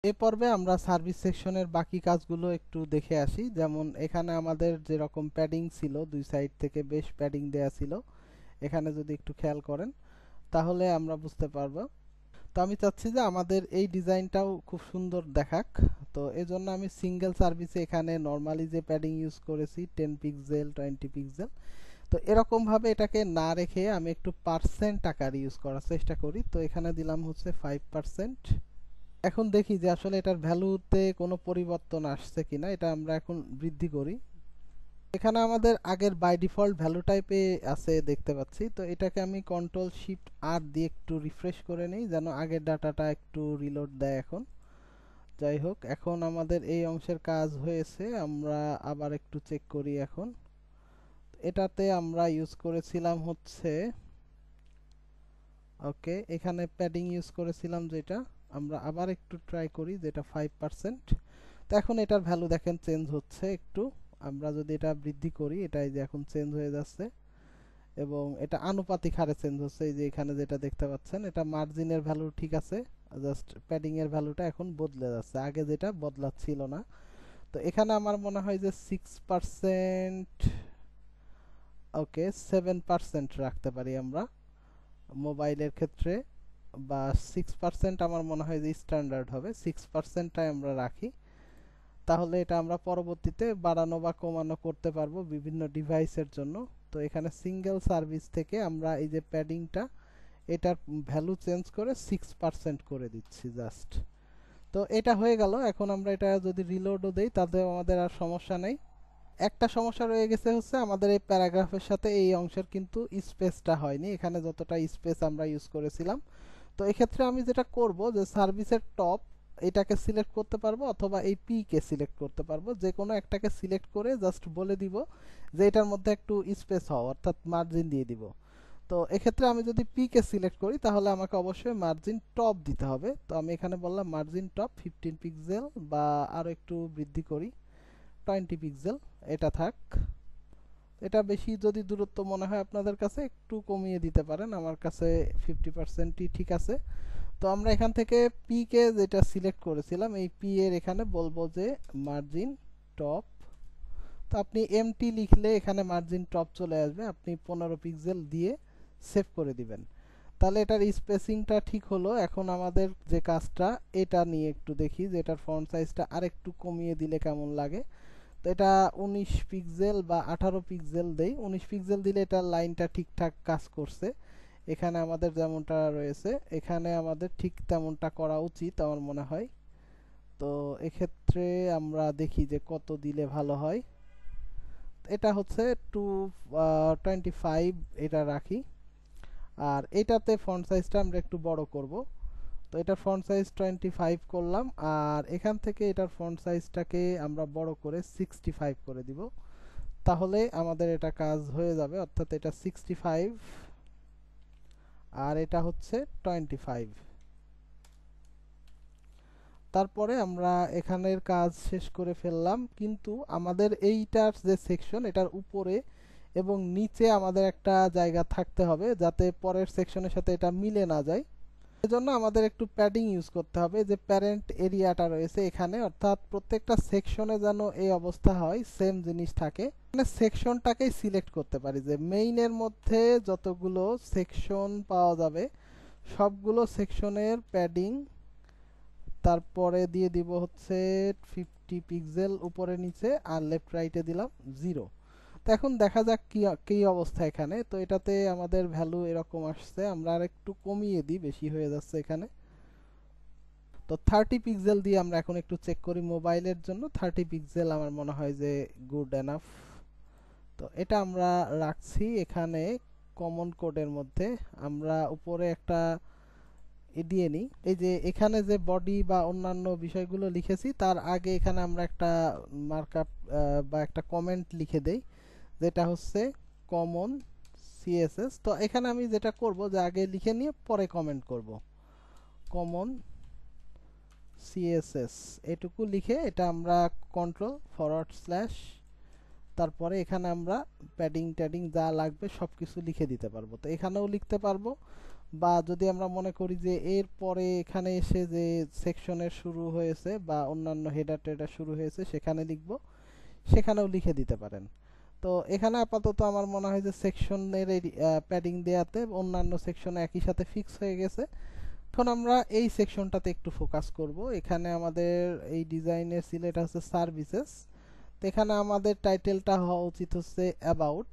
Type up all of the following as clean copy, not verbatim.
এই পর্বে আমরা সার্ভিস সেকশনের বাকি কাজগুলো একটু দেখে আসি। যেমন এখানে আমাদের যেরকম প্যাডিং ছিল, দুই সাইড থেকে বেশ প্যাডিং দেয়া ছিল, এখানে যদি একটু খেয়াল করেন তাহলে আমরা বুঝতে পারবো। তো আমি চাচ্ছি যে আমাদের এই ডিজাইনটাও খুব সুন্দর দেখাক। তো এজন্য আমি সিঙ্গেল সার্ভিসে এখানে নর্মালি যে প্যাডিং ইউজ করেছি 10 পিক্সেল 20 পিক্সেল, তো এরকম ভাবে এটাকে না রেখে আমি একটু পার্সেন্ট আকার ইউজ করার চেষ্টা করি। তো এখানে দিলাম হচ্ছে 5%। এখন দেখি যে আসলে এটার ভ্যালুতে কোনো পরিবর্তন আসছে কিনা, এটা আমরা এখন বৃদ্ধি করি। এখানে আমাদের আগের বাই ডিফল্ট ভ্যালু টাইপে আছে দেখতে পাচ্ছি। তো এটাকে আমি কন্ট্রোল শিফট আর দিয়ে একটু রিফ্রেশ করে নিই যেন আগের ডাটাটা একটু রিলোড দেয়। এখন যাই হোক, এখন আমাদের এই অংশের কাজ হয়েছে। আমরা আবার একটু চেক করি। এখন এটাতে আমরা ইউজ করেছিলাম হচ্ছে, ওকে, এখানে প্যাডিং ইউজ করেছিলাম যেটা, আমরা আবার একটু ট্রাই করি যেটা 5%। তো এখন এটার ভ্যালু দেখেন চেঞ্জ হচ্ছে একটু। আমরা যদি এটা বৃদ্ধি করি, এটা এই যে এখন চেঞ্জ হয়ে যাচ্ছে এবং এটা আনুপাতিক হারে চেঞ্জ হচ্ছে। এই যে এখানে যেটা দেখতে পাচ্ছেন, এটা মার্জিনের ভ্যালু ঠিক আছে, জাস্ট প্যাডিং এর ভ্যালুটা এখন বদলে যাচ্ছে, আগে যেটা বদলাচ্ছিল না। তো এখানে আমার মনে হয় যে 6%, ওকে 7% রাখতে পারি আমরা মোবাইলের ক্ষেত্রে, বা 6% আমার মনে হয় যে স্ট্যান্ডার্ড হবে, 6%টাই আমরা রাখি। তাহলে এটা আমরা পরবর্তীতে বাড়ানো বা কমানো করতে পারবো বিভিন্ন ডিভাইসের জন্য। তো এখানে সিঙ্গেল সার্ভিস থেকে আমরা এই যে প্যাডিংটা, এটার ভ্যালু চেঞ্জ করে 6% করে দিচ্ছি জাস্ট। তো এটা হয়ে গেল। এখন আমরা এটা যদি রিলোডও দেই তাতে আমাদের আর সমস্যা নেই। একটা সমস্যা রয়ে গেছে হচ্ছে আমাদের এই প্যারাগ্রাফের সাথে এই অংশের কিন্তু স্পেসটা হয়নি, এখানে যতটা স্পেস আমরা ইউজ করেছিলাম। তো এক্ষেত্রে আমি যেটা করব যে সার্ভিসের টপ এটাকে সিলেক্ট করতে পারবো অথবা এই পি কে সিলেক্ট করতে পারবো, যে কোনো একটাকে সিলেক্ট করে জাস্ট বলে দিব যে এটার মধ্যে একটু স্পেস হও, অর্থাৎ মার্জিন দিয়ে দিব। তো এক্ষেত্রে আমি যদি পি কে সিলেক্ট করি তাহলে আমাকে অবশ্যই মার্জিন টপ দিতে হবে। তো আমি এখানে বললাম মার্জিন টপ 15 পিক্সেল, বা আরও একটু বৃদ্ধি করি 20 পিক্সেল, এটা থাক। এটা বেশি যদি দূরত্ব মনে হয় আপনাদের কাছে একটু কমিয়ে দিতে পারেন, আমার কাছে 50%ই ঠিক আছে। তো আমরা এখান থেকে পি কে যেটা সিলেক্ট করেছিলাম, এই পি এর এখানে বলবো যে মার্জিন টপ। তো আপনি এমটি লিখলে এখানে মার্জিন টপ চলে আসবে, আপনি 15 পিক্সেল দিয়ে সেভ করে দিবেন। তাহলে এটার স্পেসিংটা ঠিক হলো। এখন আমাদের যে কাজটা, এটা নিয়ে একটু দেখি যে এটার ফন্ট সাইজটা আরেকটু কমিয়ে দিলে কেমন লাগে। তো এটা 19 পিক্সেল বা 18 পিক্সেল দেই। 19 পিক্সেল দিলে এটা লাইনটা ঠিকঠাক কাজ করছে। এখানে আমাদের যেমনটা রয়েছে এখানে আমাদের ঠিক তেমনটা করা উচিত আমার মনে হয়। তো এক্ষেত্রে আমরা দেখি যে কত দিলে ভালো হয়। এটা হচ্ছে 225, এটা রাখি। আর এটাতে ফন্ট সাইজটা আমরা একটু বড় করব। তো এটার ফন্ট সাইজ 25 করলাম, আর এখান থেকে এটার ফন্ট সাইজটাকে আমরা বড় করে 65 করে দিব। তাহলে আমাদের এটা কাজ হয়ে যাবে, অর্থাৎ এটা 65 আর এটা হচ্ছে 25। তারপরে আমরা এখানের কাজ শেষ করে ফেললাম, কিন্তু আমাদের এইটার যে সেকশন, এটার উপরে এবং নিচে আমাদের একটা জায়গা থাকতে হবে যাতে পরের সেকশনের সাথে এটা মিলে না যায়। এজন্য আমাদের একটু প্যাডিং ইউজ করতে হবে। যে প্যারেন্ট এরিয়াটা রয়েছে এখানে, অর্থাৎ প্রত্যেকটা সেকশনে যেন এই অবস্থা হয়, সেম জিনিস থাকে। মানে সেকশনটাকেই সিলেক্ট করতে পারি যে মেইনের মধ্যে যতগুলো সেকশন পাওয়া যাবে সবগুলো সেকশনের প্যাডিং, তারপরে দিয়ে দিব হচ্ছে 50 পিক্সেল উপরে নিচে, আর লেফট রাইটে দিলাম 0। তো এখন দেখা যাক কি অবস্থা এখানে। তো এটাতে আমাদের ভ্যালু এরকম আসছে, আমরা আর একটু কমিয়ে দিই, বেশি হয়ে যাচ্ছে এখানে। তো 30 পিক্সেল দিয়ে আমরা এখন একটু চেক করি মোবাইলের জন্য। 30 পিক্সেল আমার মনে হয় যে গুড এনাফ। তো এটা আমরা রাখছি এখানে কমন কোডের মধ্যে। আমরা উপরে একটা দিয়ে নিই, এই যে এখানে যে বডি বা অন্যান্য বিষয়গুলো লিখেছি তার আগে এখানে আমরা একটা মার্কআপ বা একটা কমেন্ট লিখে দেই, যেটা হচ্ছে কমন সিএসএস। তো এখানে আমি যেটা করব যে আগে লিখে নিয়ে পরে কমেন্ট করব, কমন সিএসএস এটুকু লিখে এটা আমরা কন্ট্রোল ফরওয়ার্ড স্ল্যাশ, তারপরে এখানে আমরা প্যাডিং ট্যাডিং যা লাগবে সব কিছু লিখে দিতে পারবো। তো এখানেও লিখতে পারবো, বা যদি আমরা মনে করি যে এর পরে এখানে এসে যে সেকশনের শুরু হয়েছে বা অন্যান্য হেডার টেডার শুরু হয়েছে সেখানে লিখব, সেখানেও লিখে দিতে পারেন। তো এখানে আপাতত আমার মনে হয় যে সেকশনের এই প্যাডিং দেওয়াতে অন্যান্য সেকশনে একই সাথে ফিক্স হয়ে গেছে। এখন আমরা এই সেকশনটাতে একটু ফোকাস করব। এখানে আমাদের এই ডিজাইনের সিলেক্ট আছে সার্ভিসেস। তো এখানে আমাদের টাইটেলটা হওয়া উচিত হচ্ছে অ্যাবাউট।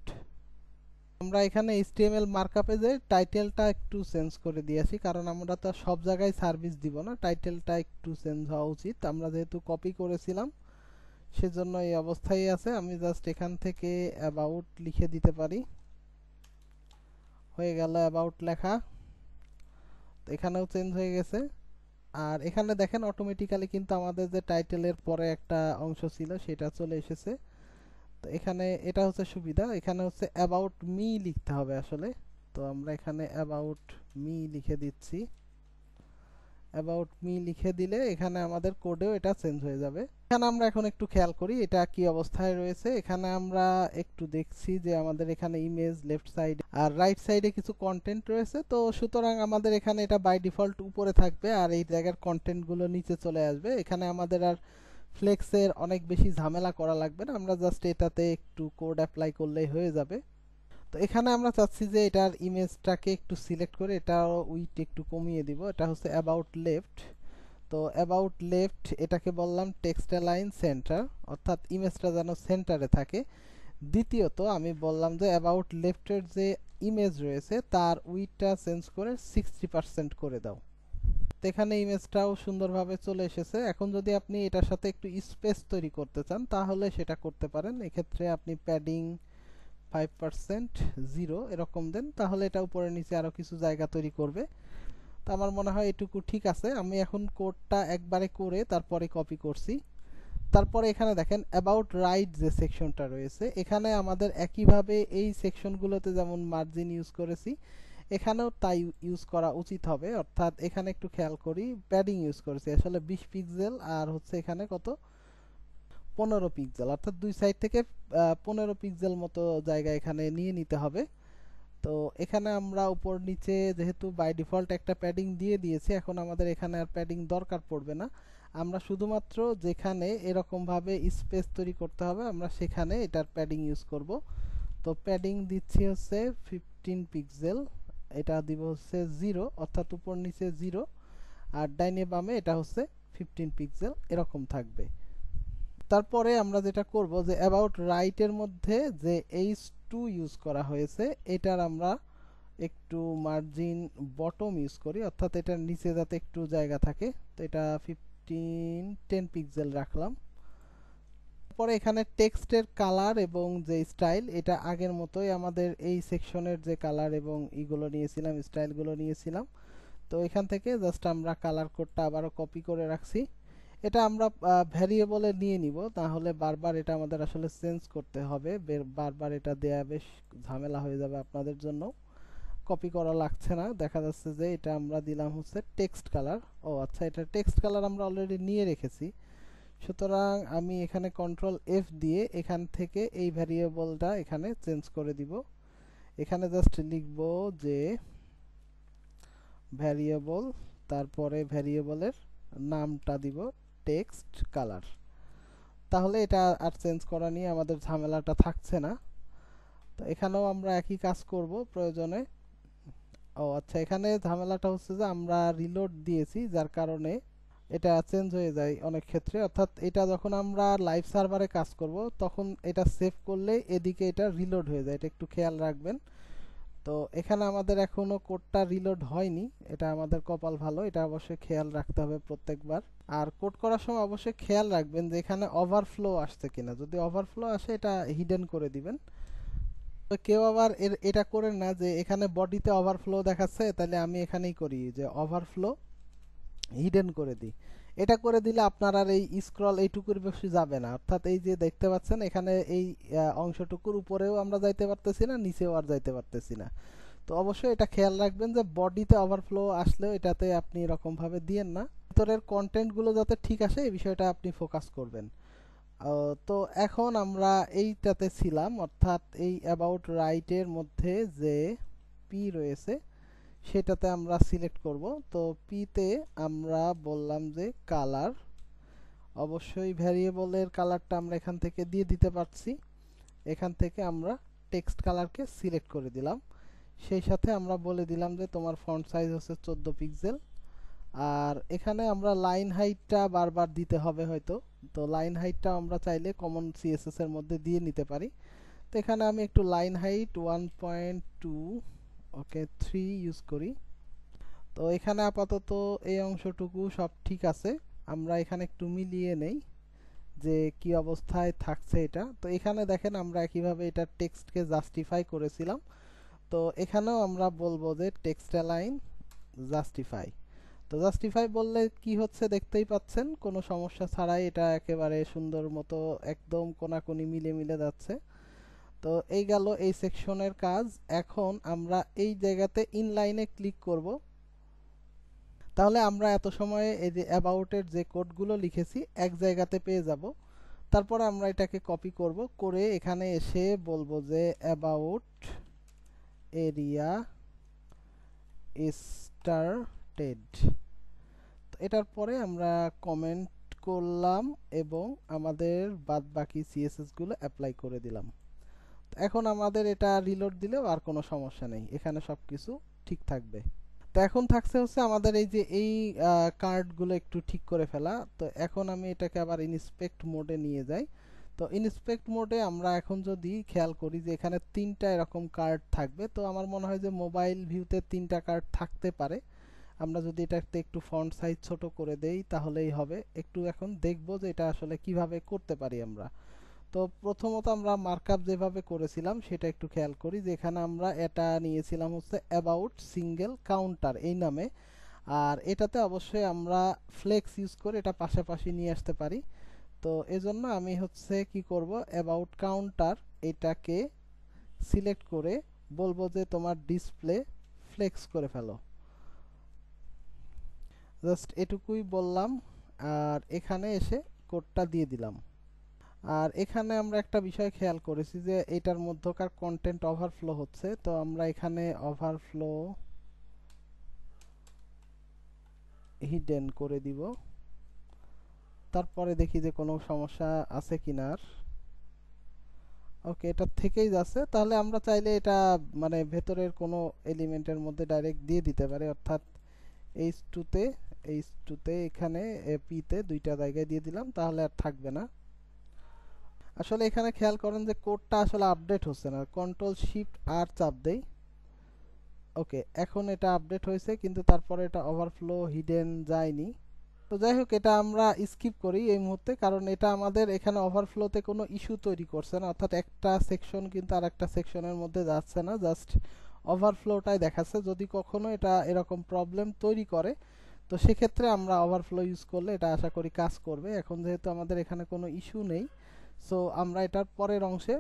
আমরা এখানে HTML মার্কআপে যে টাইটেলটা একটু চেঞ্জ করে দিয়েছি, কারণ আমরা তো সব জায়গায় সার্ভিস দিব না, টাইটেলটা একটু চেঞ্জ হওয়া উচিত। আমরা যেহেতু কপি করেছিলাম সেজন্য এই অবস্থায় আছে। আমি জাস্ট এখান থেকে অ্যাবাউট লিখে দিতে পারি, হয়ে গেল অ্যাবাউট লেখা। এখানেও চেঞ্জ হয়ে গেছে। আর এখানে দেখেন অটোমেটিক্যালি কিন্তু আমাদের যে টাইটেলের পরে একটা অংশ ছিল সেটা চলে এসেছে। তো এখানে এটা হচ্ছে সুবিধা, এখানে হচ্ছে অ্যাবাউট মি লিখতে হবে আসলে। তো আমরা এখানে অ্যাবাউট মি লিখে দিচ্ছি। অ্যাবাউট মি লিখে দিলে এখানে আমাদের কোডেও এটা চেঞ্জ হয়ে যাবে। এখানে আমরা এখন একটু খেয়াল করি এটা কি অবস্থায় রয়েছে। এখানে আমরা একটু দেখছি যে আমাদের এখানে ইমেজ লেফট সাইডে আর রাইট সাইডে কিছু কন্টেন্ট রয়েছে। তো সুতরাং আমাদের এখানে এটা বাই ডিফল্ট উপরে থাকবে আর এই জায়গার কন্টেন্টগুলো নিচে চলে আসবে। এখানে আমাদের আর ফ্লেক্সের অনেক বেশি ঝামেলা করা লাগবে না, আমরা জাস্ট এটাতে একটু কোড অ্যাপ্লাই করলেই হয়ে যাবে। তো এখানে আমরা চাচ্ছি যে এটার ইমেজটাকে একটু সিলেক্ট করে এটার উইডথ একটু কমিয়ে দিব। এটা হচ্ছে অ্যাবাউট লেফট। তো অ্যাবাউট লেফট এটাকে বললাম টেক্সট অ্যালাইন সেন্টার, অর্থাৎ ইমেজটা যেন সেন্টারে থাকে। দ্বিতীয়ত আমি বললাম যে অ্যাবাউট লেফটের যে ইমেজ রয়েছে তার উইডথটা চেঞ্জ করে 60% করে দাও। তো এখানে ইমেজটাও সুন্দরভাবে চলে এসেছে। এখন যদি আপনি এটার সাথে একটু স্পেস তৈরি করতে চান তাহলে সেটা করতে পারেন। এক্ষেত্রে আপনি প্যাডিং 5% 0 এরকম দেন, তাহলে এটা উপরে নিচে আরো কিছু জায়গা তৈরি করবে। তো আমার মনে হয় এটুকু ঠিক আছে। আমি এখন কোডটা একবারে করে তারপরে কপি করছি। তারপরে এখানে দেখেন অ্যাবাউট রাইট যে সেকশনটা রয়েছে, এখানে আমাদের একইভাবে এই সেকশনগুলোতে যেমন মার্জিন ইউজ করেছি এখানেও তাই ইউজ করা উচিত হবে। অর্থাৎ এখানে একটু খেয়াল করি প্যাডিং ইউজ করেছি আসলে 20 পিক্সেল আর হচ্ছে এখানে কত 15 পিক্সেল, অর্থাৎ দুই সাইড থেকে 15 পিক্সেল মতো জায়গা এখানে নিয়ে নিতে হবে। তো এখানে আমরা উপর নিচে যেহেতু বাই ডিফল্ট একটা প্যাডিং দিয়ে দিয়েছি, এখন আমাদের এখানে আর প্যাডিং দরকার পড়বে না। আমরা শুধুমাত্র যেখানে এরকম ভাবে স্পেস তৈরি করতে হবে আমরা সেখানে এটার প্যাডিং ইউজ করব। তো প্যাডিং দিচ্ছি হচ্ছে 15 পিক্সেল, এটা দিব হচ্ছে 0, অর্থাৎ উপর নিচে 0 আর ডাইনে বামে এটা হচ্ছে 15 পিক্সেল এরকম থাকবে। তারপরে আমরা যেটা করব যে অ্যাবাউট রাইটের মধ্যে যে H2 ইউজ করা হয়েছে এটার আমরা একটু মার্জিন বটম ইউজ করি, অর্থাৎ এটার নিচে যাতে একটু জায়গা থাকে। তো এটা 10 পিক্সেল রাখলাম। পরে এখানে টেক্সটের কালার এবং যে স্টাইল এটা আগের মতোই আমাদের এই সেকশনের যে কালার এবং ইগুলো নিয়েছিলাম স্টাইলগুলো নিয়েছিলাম। তো এখান থেকে জাস্ট আমরা কালার কোডটা আবারও কপি করে রাখছি। এটা আমরা ভ্যারিয়েবলে নিয়ে নিব, তাহলে বারবার এটা আমাদের আসলে চেঞ্জ করতে হবে, বারবার এটা দেয়া বেশ ঝামেলা হয়ে যাবে আপনাদের জন্য। কপি করা লাগছে না, দেখা যাচ্ছে যে এটা আমরা দিলাম হচ্ছে টেক্সট কালার। ও আচ্ছা, এটা টেক্সট কালার আমরা অলরেডি নিয়ে রেখেছি, সুতরাং আমি এখানে কন্ট্রোল F দিয়ে এখান থেকে এই ভ্যারিয়েবলটা এখানে চেঞ্জ করে দিব। এখানে জাস্ট লিখব যে ভ্যারিয়েবল, তারপরে ভ্যারিয়েবলের নামটা দিব টেক্সট কালার। তাহলে এটা আর চেঞ্জ করা নিয়ে আমাদের ঝামেলাটা থাকছে না। তো এখানেও আমরা একই কাজ করব প্রয়োজনে। ও আচ্ছা, এখানে ঝামেলাটা হচ্ছে যে আমরা রিলোড দিয়েছি যার কারণে এটা চেঞ্জ হয়ে যায় অনেক ক্ষেত্রে। অর্থাৎ এটা যখন আমরা লাইভ সার্ভারে কাজ করব তখন এটা সেভ করলে এদিকে এটা রিলোড হয়ে যায়, এটা একটু খেয়াল রাখবেন। তো এখানে আমাদের এখনো কোডটা রিলোড হয়নি, এটা আমাদের কপাল ভালো, এটা অবশ্যই খেয়াল রাখতে হবে প্রত্যেকবার। আর কোড করার সময় অবশ্যই খেয়াল রাখবেন যে এখানে ওভারফ্লো আসছে কিনা, যদি ওভারফ্লো আসে এটা হিডেন করে দিবেন। তো কেউ আবার এটা করেন না যে এখানে বডিতে ওভারফ্লো দেখাচ্ছে তাহলে আমি এখানেই করি যে ওভারফ্লো হিডেন করে দিই। এটা করে দিলে আপনার আর এই স্ক্রল এইটুকুর বেশি যাবে না, অর্থাৎ এই যে দেখতে পাচ্ছেন এখানে এই অংশটুকুর উপরেও আমরা যাইতে পারতেছি না, নিচেও আর যাইতে পারতেছি না। তো অবশ্যই এটা খেয়াল রাখবেন যে বডিতে ওভারফ্লো আসলেও এটাতে আপনি এরকম ভাবে দিয়েন না, ভিতরের কন্টেন্টগুলো যাতে ঠিক আসে এই বিষয়টা আপনি ফোকাস করবেন। তো এখন আমরা এইটাতে ছিলাম, অর্থাৎ এই অ্যাবাউট রাইটের মধ্যে যে পি রয়েছে সেটাতে আমরা সিলেক্ট করব। তো পি তে আমরা বললাম যে কালার, অবশ্যই ভ্যারিয়েবলের কালারটা আমরা এখান থেকে দিয়ে দিতে পারছি। এখান থেকে আমরা টেক্সট কালারকে সিলেক্ট করে দিলাম। সেই সাথে আমরা বলে দিলাম যে তোমার ফন্ট সাইজ হচ্ছে 14 পিক্সেল। আর এখানে আমরা লাইন হাইটটা বারবার দিতে হবে হয়তো, তো লাইন হাইটটা আমরা চাইলে কমন সিএসএস এর মধ্যে দিয়ে নিতে পারি। তো এখানে আমি একটু লাইন হাইট 1.2 ওকে 3 ইউজ করি। তো এখানে আপাতত এই অংশটুকু সব ঠিক আছে। আমরা এখানে একটু মিলিয়ে নেই যে কি অবস্থায় থাকছে এটা। তো এখানে দেখেন আমরা একইভাবে এটা টেক্সটকে জাস্টিফাই করেছিলাম। তো এখানেও আমরা বলবো যে টেক্সট অ্যালাইন জাস্টিফাই। তো জাস্টিফাই বললে কি হচ্ছে দেখতেই পাচ্ছেন, কোনো সমস্যা ছাড়াই এটা একেবারে সুন্দর মতো একদম কোনাকুনি মিলে মিলে যাচ্ছে। তো এই গেল এই সেকশনের কাজ। এখন আমরা এই জায়গাতে ইনলাইনে ক্লিক করব। তাহলে আমরা এত সময়ে এই যে অ্যাবাউটের যে কোডগুলো লিখেছি এক জায়গাতে পেয়ে যাব। তারপরে আমরা এটাকে কপি করব, করে এখানে এসে বলবো যে অ্যাবাউট এরিয়া স্টার্টেড। এটার পরে আমরা কমেন্ট করলাম এবং আমাদের বাদবাকি সিএসএস গুলো অ্যাপ্লাই করে দিলাম। এখন আমাদের এটা রিলোড দিলেও আর কোনো সমস্যা নেই, এখানে সবকিছু ঠিক থাকবে। তো এখন থাকছে হচ্ছে আমাদের এই যে এই কার্ডগুলো একটু ঠিক করে ফেলা। তো এখন আমি এটাকে আবার ইনস্পেক্ট মোডে নিয়ে যাই। তো ইনস্পেক্ট মোডে আমরা এখন যদি খেয়াল করি যে এখানে 3টা এরকম কার্ড থাকবে, তো আমার মনে হয় যে মোবাইল ভিউতে 3টা কার্ড থাকতে পারে। আমরা যদি এটাতে একটু ফন্ট সাইজ ছোট করে দেই তাহলেই হবে। একটু এখন দেখব যে এটা আসলে কিভাবে করতে পারি আমরা। তো প্রথমত আমরা মার্কআপ যেভাবে করেছিলাম সেটা একটু খেয়াল করি, যে এখানে আমরা এটা নিয়েছিলাম হচ্ছে অ্যাবাউট সিঙ্গেল কাউন্টার এই নামে। আর এটাতে অবশ্যই আমরা ফ্লেক্স ইউজ করে এটা পাশাপাশি নিয়ে আসতে পারি। তো এজন্য আমি হচ্ছে কি করব, অ্যাবাউট কাউন্টার এটাকে সিলেক্ট করে বলবো যে তোমার ডিসপ্লে ফ্লেক্স করে ফেলো। জাস্ট এটুকুই বললাম আর এখানে এসে কোডটা দিয়ে দিলাম। আর এখানে আমরা একটা বিষয় খেয়াল করেছি যে এটার মধ্যকার কন্টেন্ট ওভারফ্লো হচ্ছে। তো আমরা এখানে ওভারফ্লো হিডেন করে দিব। তারপরে দেখি যে কোনো সমস্যা আছে কিনা। আর ওকে, এটা থেকেই যাচ্ছে। তাহলে আমরা চাইলে এটা মানে ভেতরের কোনো এলিমেন্টের মধ্যে ডাইরেক্ট দিয়ে দিতে পারি, অর্থাৎ এইচ2তে এখানে পিতে দুইটা জায়গায় দিয়ে দিলাম, তাহলে আর থাকবে না। আসলে এখানে খেয়াল করেন যে কোডটা আসলে আপডেট হচ্ছে না, কন্ট্রোল শিফট আর চাপ দেই। ওকে, এখন এটা আপডেট হয়েছে কিন্তু তারপরে এটা ওভারফ্লো হিডেন যায়নি। তো যাই হোক, এটা আমরা স্কিপ করি এই মুহূর্তে, কারণ এটা আমাদের এখানে ওভারফ্লোতে কোনো ইস্যু তৈরি করছে না, অর্থাৎ একটা সেকশন কিন্তু আর একটা সেকশনের মধ্যে যাচ্ছে না, জাস্ট ওভারফ্লোটাই দেখাচ্ছে। যদি কখনো এটা এরকম প্রবলেম তৈরি করে তো সেক্ষেত্রে আমরা ওভারফ্লো ইউজ করলে এটা আশা করি কাজ করবে। এখন যেহেতু আমাদের এখানে কোনো ইস্যু নেই, সো আমরা এটার পরের অংশে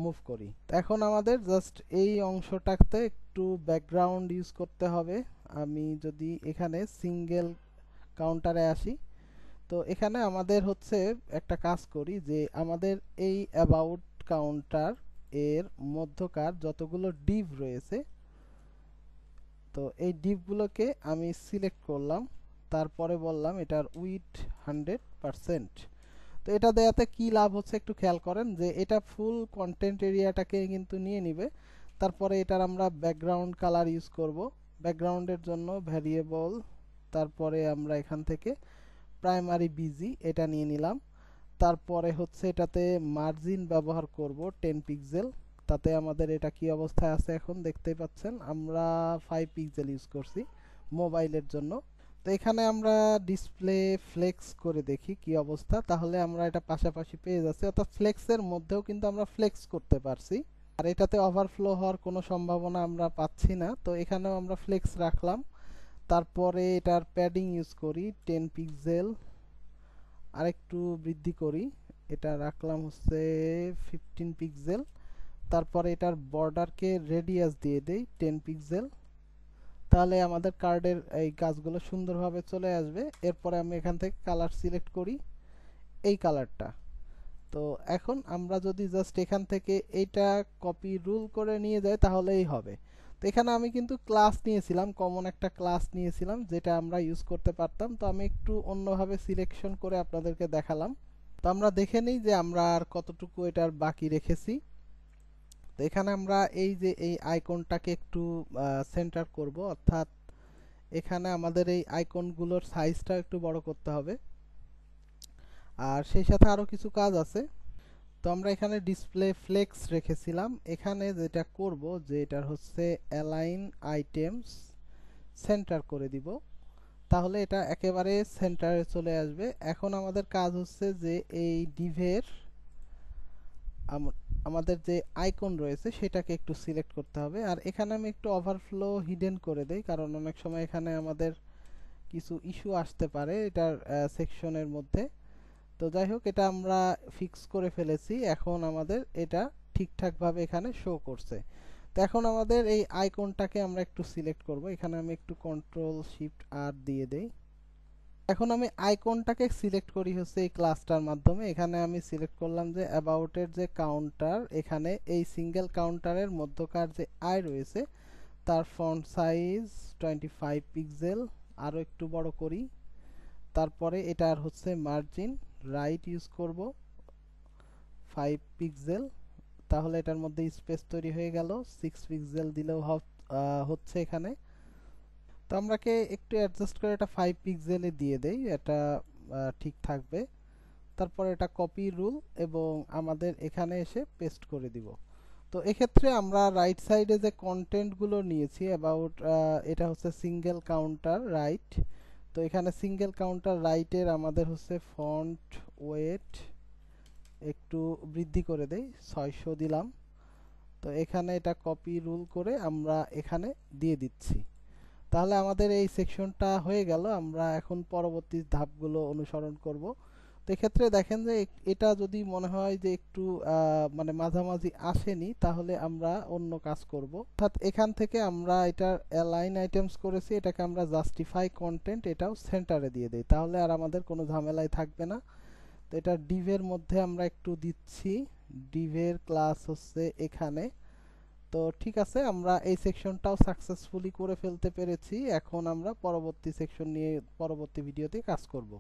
মুভ করি। এখন আমাদের জাস্ট এই অংশটাতে একটু ব্যাকগ্রাউন্ড ইউজ করতে হবে। আমি যদি এখানে সিঙ্গেল কাউন্টারে আসি, তো এখানে আমাদের হচ্ছে একটা কাজ করি যে আমাদের এই অ্যাবাউট কাউন্টার এর মধ্যকার যতগুলো ডিভ রয়েছে, তো এই ডিভগুলোকে আমি সিলেক্ট করলাম। তারপরে বললাম এটার উইথ 100%। তো এটা দেয়াতে কি লাভ হচ্ছে একটু খেয়াল করেন যে এটা ফুল কন্টেন্ট এরিয়াটাকে কিন্তু নিয়ে নিবে। তারপরে এটার আমরা ব্যাকগ্রাউন্ড কালার ইউজ করব। ব্যাকগ্রাউন্ডের জন্য ভ্যারিয়েবল, তারপরে আমরা এখান থেকে প্রাইমারি বিজি এটা নিয়ে নিলাম। তারপরে হচ্ছে এটাতে মার্জিন ব্যবহার করব 10 পিক্সেল। তাতে আমাদের এটা কি অবস্থায় আছে এখন দেখতেই পাচ্ছেন, আমরা 5 পিক্সেল ইউজ করছি মোবাইলের জন্য। তো এখানে আমরা ডিসপ্লে ফ্লেক্স করে দেখি কি অবস্থা, তাহলে আমরা এটা পাশাপাশি পেয়ে যাচ্ছি, অর্থাৎ ফ্লেক্সের মধ্যেও কিন্তু আমরা ফ্লেক্স করতে পারছি। আর এটাতে ওভারফ্লো হওয়ার কোনো সম্ভাবনা আমরা পাচ্ছি না, তো এখানেও আমরা ফ্লেক্স রাখলাম। তারপরে এটার প্যাডিং ইউজ করি 10 পিক্সেল, আরেকটু বৃদ্ধি করি, এটা রাখলাম হচ্ছে 15 পিক্সেল। তারপরে এটার বর্ডারকে রেডিয়াস দিয়ে দেই 10 পিক্সেল, তাহলে আমাদের কার্ডের এই কাজগুলো সুন্দরভাবে চলে আসবে। এরপরে আমি এখান থেকে কালার সিলেক্ট করি এই কালারটা। তো এখন আমরা যদি জাস্ট এখান থেকে এইটা কপি রুল করে নিয়ে যাই তাহলেই হবে। তো এখানে আমি কিন্তু ক্লাস নিয়েছিলাম, কমন একটা ক্লাস নিয়েছিলাম যেটা আমরা ইউজ করতে পারতাম। তো আমি একটু অন্যভাবে সিলেকশন করে আপনাদেরকে দেখালাম। তো আমরা দেখে নিই যে আমরা আর কতটুকু এটার বাকি রেখেছি। তো এখানে আমরা এই যে এই আইকনটাকে একটু সেন্টার করব, অর্থাৎ এখানে আমাদের এই আইকনগুলোর সাইজটা একটু বড় করতে হবে। আর সেই সাথে আরও কিছু কাজ আছে। তো আমরা এখানে ডিসপ্লে ফ্লেক্স রেখেছিলাম, এখানে যেটা করব যে এটার হচ্ছে অ্যালাইন আইটেমস সেন্টার করে দিব, তাহলে এটা একেবারে সেন্টারে চলে আসবে। এখন আমাদের কাজ হচ্ছে যে এই ডিভের আমাদের যে আইকন রয়েছে সেটাকে একটু সিলেক্ট করতে হবে। আর এখানে আমি একটু ওভারফ্লো হিডেন করে দেই, কারণ অনেক সময় এখানে আমাদের কিছু ইস্যু আসতে পারে এটার সেকশনের মধ্যে। তো যাই হোক, এটা আমরা ফিক্স করে ফেলেছি, এখন আমাদের এটা ঠিকঠাকভাবে এখানে শো করছে। তো এখন আমাদের এই আইকনটাকে আমরা একটু সিলেক্ট করব, এখানে আমি একটু কন্ট্রোল শিফট আর দিয়ে দেই। এখন আমি আইকনটাকে সিলেক্ট করি হচ্ছে এই ক্লাসটার মাধ্যমে। এখানে আমি সিলেক্ট করলাম যে অ্যাবাউটের যে কাউন্টার, এখানে এই সিঙ্গেল কাউন্টারের মধ্যকার যে আই রয়েছে তার ফন্ট সাইজ 25 পিক্সেল আরও একটু বড় করি। তারপরে এটার হচ্ছে মার্জিন রাইট ইউজ করব 5 পিক্সেল, তাহলে এটার মধ্যে স্পেস তৈরি হয়ে গেল। 6 পিক্সেল দিলেও হচ্ছে এখানে। তো আমরাকে একটু অ্যাডজাস্ট করে এটা 5 পিক্সেলে দিয়ে দেই, এটা ঠিক থাকবে। তারপর এটা কপি রুল এবং আমাদের এখানে এসে পেস্ট করে দিব। তো এক্ষেত্রে আমরা রাইট সাইডে যে কন্টেন্টগুলো নিয়েছি অ্যাবাউট, এটা হচ্ছে সিঙ্গেল কাউন্টার রাইট। তো এখানে সিঙ্গেল কাউন্টার রাইটের আমাদের হচ্ছে ফন্ট ওয়েট একটু বৃদ্ধি করে দেই, 600 দিলাম। তো এখানে এটা কপি রুল করে আমরা এখানে দিয়ে দিচ্ছি। তাহলে আমাদের এই সেকশনটা হয়ে গেল। আমরা এখন পরবর্তী ধাপগুলো অনুসরণ করব। তো এক্ষেত্রে দেখেন যে এটা যদি মনে হয় যে একটু মানে মাঝামাঝি আসেনি, তাহলে আমরা অন্য কাজ করব। অর্থাৎ এখান থেকে আমরা এটার অ্যালাইন আইটেমস করেছি, এটাকে আমরা জাস্টিফাই কন্টেন্ট এটাও সেন্টারে দিয়ে দেই, তাহলে আর আমাদের কোনো ঝামেলাই থাকবে না। তো এটা ডিভের মধ্যে আমরা একটু দিচ্ছি, ডিভের ক্লাস হচ্ছে এখানে। তো ঠিক আছে, আমরা এই সেকশনটাও সাকসেসফুলি করে ফেলতে পেরেছি। এখন আমরা পরবর্তী সেকশন নিয়ে পরবর্তী ভিডিওতে কাজ করব।